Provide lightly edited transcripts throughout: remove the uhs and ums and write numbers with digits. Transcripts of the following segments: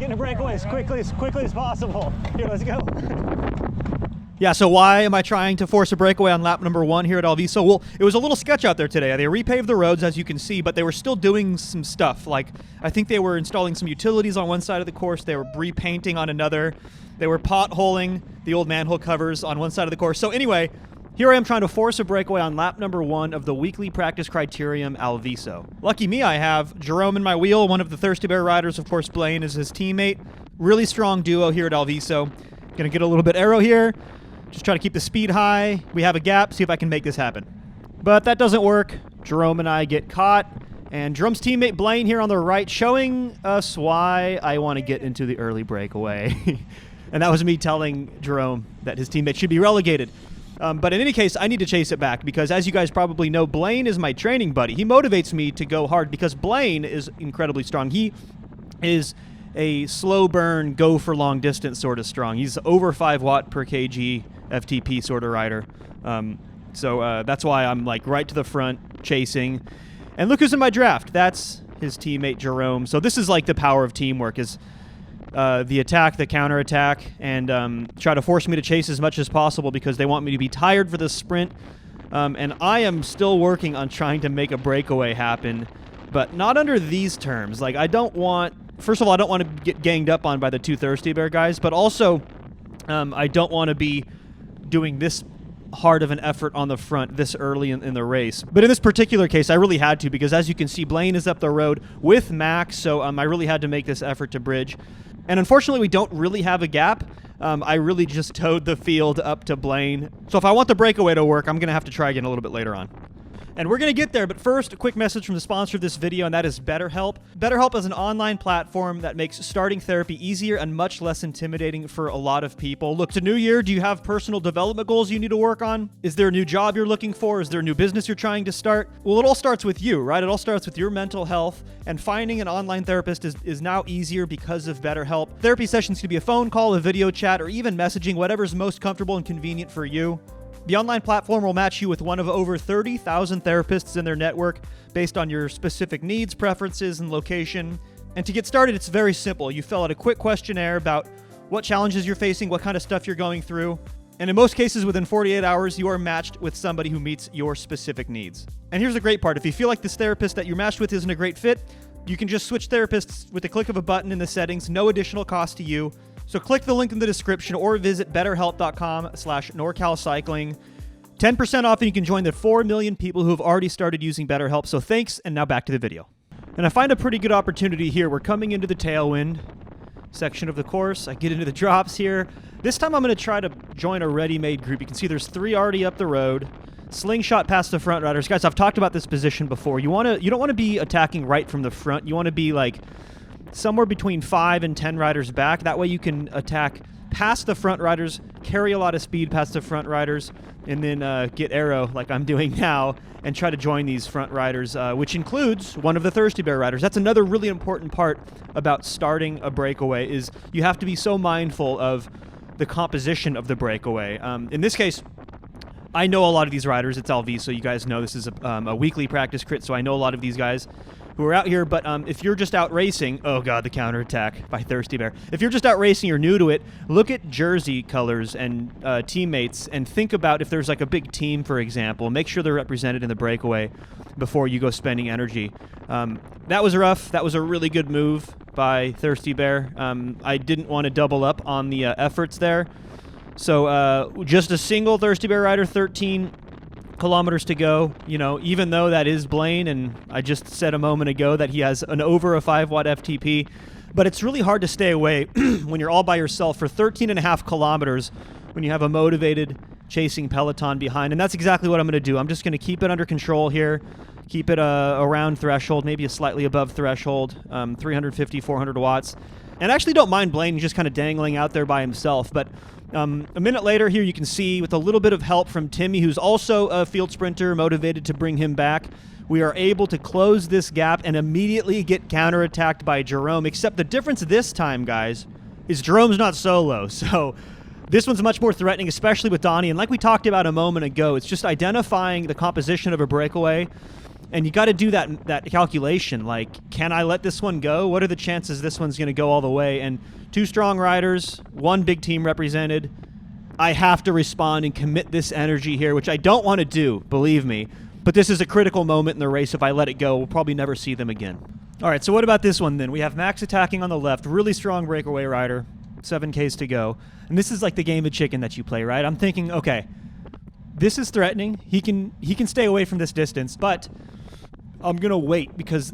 getting a breakaway as quickly as possible. Here, let's go. Yeah, so why am I trying to force a breakaway on lap number 1 here at Alviso? Well, it was a little sketch out there today. They repaved the roads, as you can see, but they were still doing some stuff. Like, I think they were installing some utilities on one side of the course. They were repainting on another. They were potholing the old manhole covers on one side of the course. So anyway, here I am trying to force a breakaway on lap number 1 of the weekly practice criterium Alviso. Lucky me, I have Jerome in my wheel, one of the Thirsty Bear riders. Of course, Blaine is his teammate. Really strong duo here at Alviso. Gonna get a little bit aero here. Just try to keep the speed high. We have a gap, see if I can make this happen. But that doesn't work. Jerome and I get caught. And Jerome's teammate Blaine here on the right showing us why I want to get into the early breakaway. And that was me telling Jerome that his teammate should be relegated. But in any case, I need to chase it back because, as you guys probably know, Blaine is my training buddy. He motivates me to go hard because Blaine is incredibly strong. He is a slow burn, go for long distance sort of strong. He's over 5 watt per kg FTP sort of rider. So that's why I'm like right to the front chasing. And look who's in my draft. That's his teammate Jerome. So this is like the power of teamwork, is the attack, the counterattack, and try to force me to chase as much as possible because they want me to be tired for the sprint. And I am still working on trying to make a breakaway happen, but not under these terms. Like, I don't want, first of all, I don't want to get ganged up on by the 2 Thirsty Bear guys, but also I don't want to be doing this hard of an effort on the front this early in the race. But in this particular case, I really had to because, as you can see, Blaine is up the road with Max, so I really had to make this effort to bridge. And unfortunately, we don't really have a gap. I really just towed the field up to Blaine. So if I want the breakaway to work, I'm going to have to try again a little bit later on. And we're going to get there, but first, a quick message from the sponsor of this video, and that is BetterHelp. BetterHelp is an online platform that makes starting therapy easier and much less intimidating for a lot of people. Look, it's a new year. Do you have personal development goals you need to work on? Is there a new job you're looking for? Is there a new business you're trying to start? Well, it all starts with you, right? It all starts with your mental health, and finding an online therapist is now easier because of BetterHelp. Therapy sessions can be a phone call, a video chat, or even messaging, whatever's most comfortable and convenient for you. The online platform will match you with one of over 30,000 therapists in their network based on your specific needs, preferences, and location. And to get started, it's very simple. You fill out a quick questionnaire about what challenges you're facing, what kind of stuff you're going through. And in most cases, within 48 hours, you are matched with somebody who meets your specific needs. And here's the great part. If you feel like this therapist that you're matched with isn't a great fit, you can just switch therapists with the click of a button in the settings, no additional cost to you. So click the link in the description or visit betterhelp.com/NorCalCycling. 10% off, and you can join the 4 million people who have already started using BetterHelp. So thanks, and now back to the video. And I find a pretty good opportunity here. We're coming into the tailwind section of the course. I get into the drops here. This time I'm going to try to join a ready-made group. You can see there's 3 already up the road. Slingshot past the front riders. Guys, I've talked about this position before. You don't want to be attacking right from the front. You want to be like somewhere between 5 and 10 riders back. That way you can attack past the front riders, carry a lot of speed past the front riders, and then get aero like I'm doing now and try to join these front riders, which includes one of the Thirsty Bear riders. That's another really important part about starting a breakaway, is you have to be so mindful of the composition of the breakaway. In this case, I know a lot of these riders. It's Alviso, so you guys know this is a weekly practice crit, so I know a lot of these guys who are out here. But if you're just out racing, oh god, the counterattack by Thirsty Bear. If you're just out racing, you're new to it, look at jersey colors and teammates and think about if there's like a big team, for example. Make sure they're represented in the breakaway before you go spending energy. That was rough. That was a really good move by Thirsty Bear. I didn't want to double up on the efforts there. So just a single Thirsty Bear rider, 13 kilometers to go. You know, even though that is Blaine, and I just said a moment ago that he has an over a 5 watt FTP, but it's really hard to stay away when you're all by yourself for 13.5 kilometers when you have a motivated chasing peloton behind. And that's exactly what I'm going to do. I'm just going to keep it under control here, keep it around threshold, maybe a slightly above threshold, 350, 400 watts. And I actually don't mind Blaine just kind of dangling out there by himself, but a minute later here you can see, with a little bit of help from Timmy, who's also a field sprinter, motivated to bring him back, we are able to close this gap and immediately get counterattacked by Jerome. Except the difference this time, guys, is Jerome's not solo. So this one's much more threatening, especially with Donnie. And like we talked about a moment ago, it's just identifying the composition of a breakaway And you got to do that calculation. Like, can I let this one go? What are the chances this one's going to go all the way? And 2 strong riders, 1 big team represented. I have to respond and commit this energy here, which I don't want to do, believe me. But this is a critical moment in the race. If I let it go, we'll probably never see them again. All right, so what about this one then? We have Max attacking on the left, really strong breakaway rider, 7Ks to go. And this is like the game of chicken that you play, right? I'm thinking, okay, this is threatening. He can stay away from this distance, but I'm going to wait because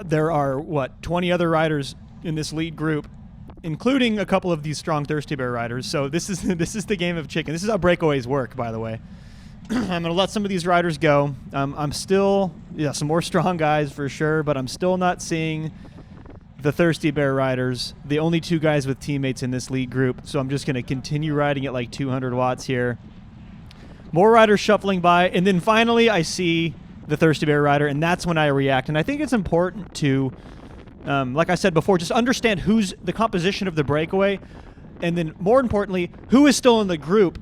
there are, 20 other riders in this lead group, including a couple of these strong Thirsty Bear riders. So this is the game of chicken. This is how breakaways work, by the way. I'm going to let some of these riders go. I'm still, some more strong guys for sure, but I'm still not seeing the Thirsty Bear riders, the only 2 guys with teammates in this lead group. So I'm just going to continue riding at like 200 watts here. More riders shuffling by, and then finally I see the Thirsty Bear rider, and that's when I react. And I think it's important to, like I said before, just understand who's the composition of the breakaway, and then more importantly, who is still in the group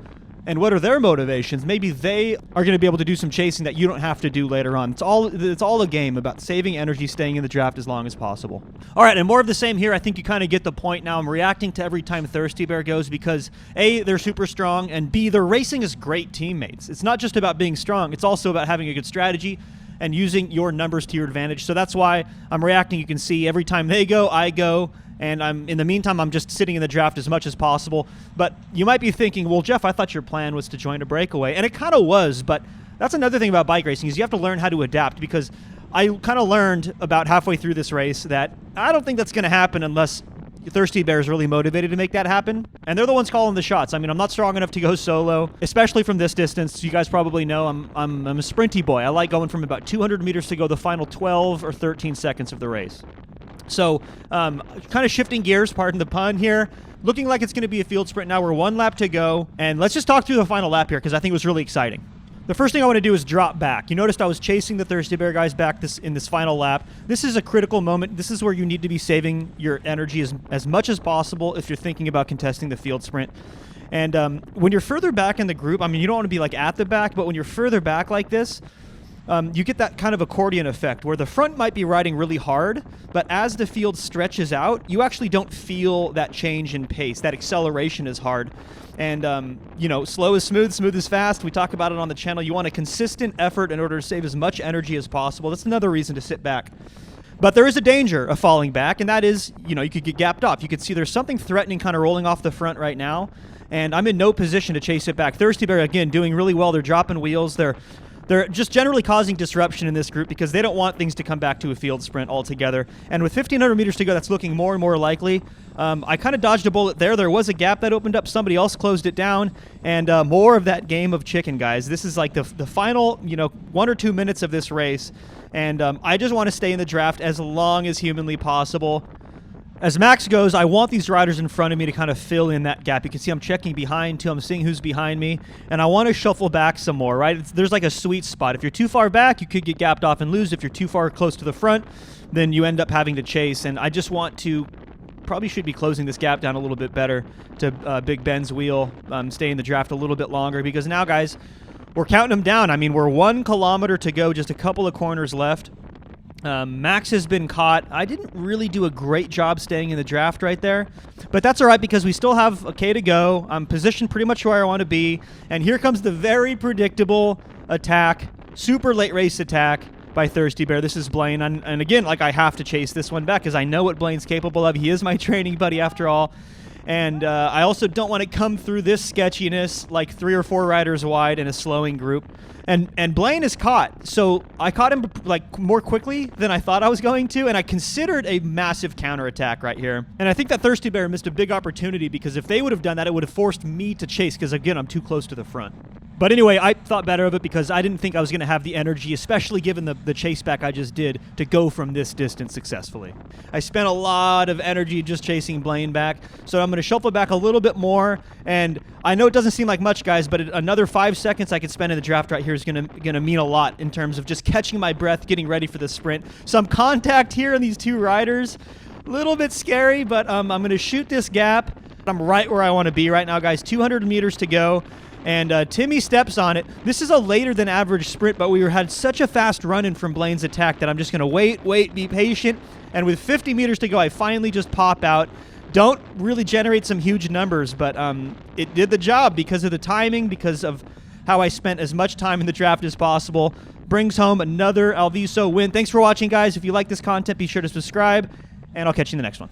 and what are their motivations. Maybe they are going to be able to do some chasing that you don't have to do later on. It's all a game about saving energy, staying in the draft as long as possible. All right, and more of the same here. I think you kind of get the point now. I'm reacting to every time Thirsty Bear goes because A, they're super strong, and B, they're racing as great teammates. It's not just about being strong. It's also about having a good strategy and using your numbers to your advantage. So that's why I'm reacting. You can see every time they go, I go. And in the meantime, I'm just sitting in the draft as much as possible. But you might be thinking, well, Jeff, I thought your plan was to join a breakaway. And it kind of was, but that's another thing about bike racing is you have to learn how to adapt, because I kind of learned about halfway through this race that I don't think that's going to happen unless Thirsty Bear is really motivated to make that happen. And they're the ones calling the shots. I mean, I'm not strong enough to go solo, especially from this distance. You guys probably know I'm a sprinty boy. I like going from about 200 meters to go the final 12 or 13 seconds of the race. So kind of shifting gears, pardon the pun here. Looking like it's going to be a field sprint now. We're 1 lap to go. And let's just talk through the final lap here because I think it was really exciting. The first thing I want to do is drop back. You noticed I was chasing the Thirsty Bear guys back in this final lap. This is a critical moment. This is where you need to be saving your energy as much as possible if you're thinking about contesting the field sprint. And when you're further back in the group, I mean, you don't want to be like at the back, but when you're further back like this, you get that kind of accordion effect where the front might be riding really hard, but as the field stretches out, you actually don't feel that change in pace. That acceleration is hard. And, slow is smooth, smooth is fast. We talk about it on the channel. You want a consistent effort in order to save as much energy as possible. That's another reason to sit back. But there is a danger of falling back, and that is, you could get gapped off. You could see there's something threatening kind of rolling off the front right now, and I'm in no position to chase it back. Thirsty Bear, again, doing really well. They're dropping wheels. They're just generally causing disruption in this group because they don't want things to come back to a field sprint altogether. And with 1,500 meters to go, that's looking more and more likely. I kind of dodged a bullet there. There was a gap that opened up. Somebody else closed it down. And more of that game of chicken, guys. This is like the final, 1 or 2 minutes of this race. And I just want to stay in the draft as long as humanly possible. As Max goes, I want these riders in front of me to kind of fill in that gap. You can see I'm checking behind, too. I'm seeing who's behind me. And I want to shuffle back some more, right? There's like a sweet spot. If you're too far back, you could get gapped off and lose. If you're too far close to the front, then you end up having to chase. And I just want to probably should be closing this gap down a little bit better to Big Ben's wheel, stay in the draft a little bit longer. Because now, guys, we're counting them down. I mean, we're 1 kilometer to go, just a couple of corners left. Max has been caught. I didn't really do a great job staying in the draft right there, but that's all right because we still have a K to go. I'm positioned pretty much where I want to be, and here comes the very predictable attack, super late race attack by Thirsty Bear. This is Blaine, and again, like I have to chase this one back because I know what Blaine's capable of. He is my training buddy after all. And I also don't want to come through this sketchiness like 3 or 4 riders wide in a slowing group. And Blaine is caught. So I caught him like more quickly than I thought I was going to. And I considered a massive counterattack right here. And I think that Thirsty Bear missed a big opportunity because if they would have done that, it would have forced me to chase because, again, I'm too close to the front. But anyway, I thought better of it because I didn't think I was going to have the energy, especially given the chase back I just did, to go from this distance successfully. I spent a lot of energy just chasing Blaine back, so I'm going to shuffle back a little bit more. And I know it doesn't seem like much, guys, but another 5 seconds I could spend in the draft right here is going to mean a lot in terms of just catching my breath, getting ready for the sprint. Some contact here in these 2 riders. A little bit scary, but I'm going to shoot this gap. I'm right where I want to be right now, guys. 200 meters to go. And Timmy steps on it. This is a later than average sprint, but we had such a fast run-in from Blaine's attack that I'm just going to wait, be patient. And with 50 meters to go, I finally just pop out. Don't really generate some huge numbers, but it did the job because of the timing, because of how I spent as much time in the draft as possible. Brings home another Alviso win. Thanks for watching, guys. If you like this content, be sure to subscribe, and I'll catch you in the next one.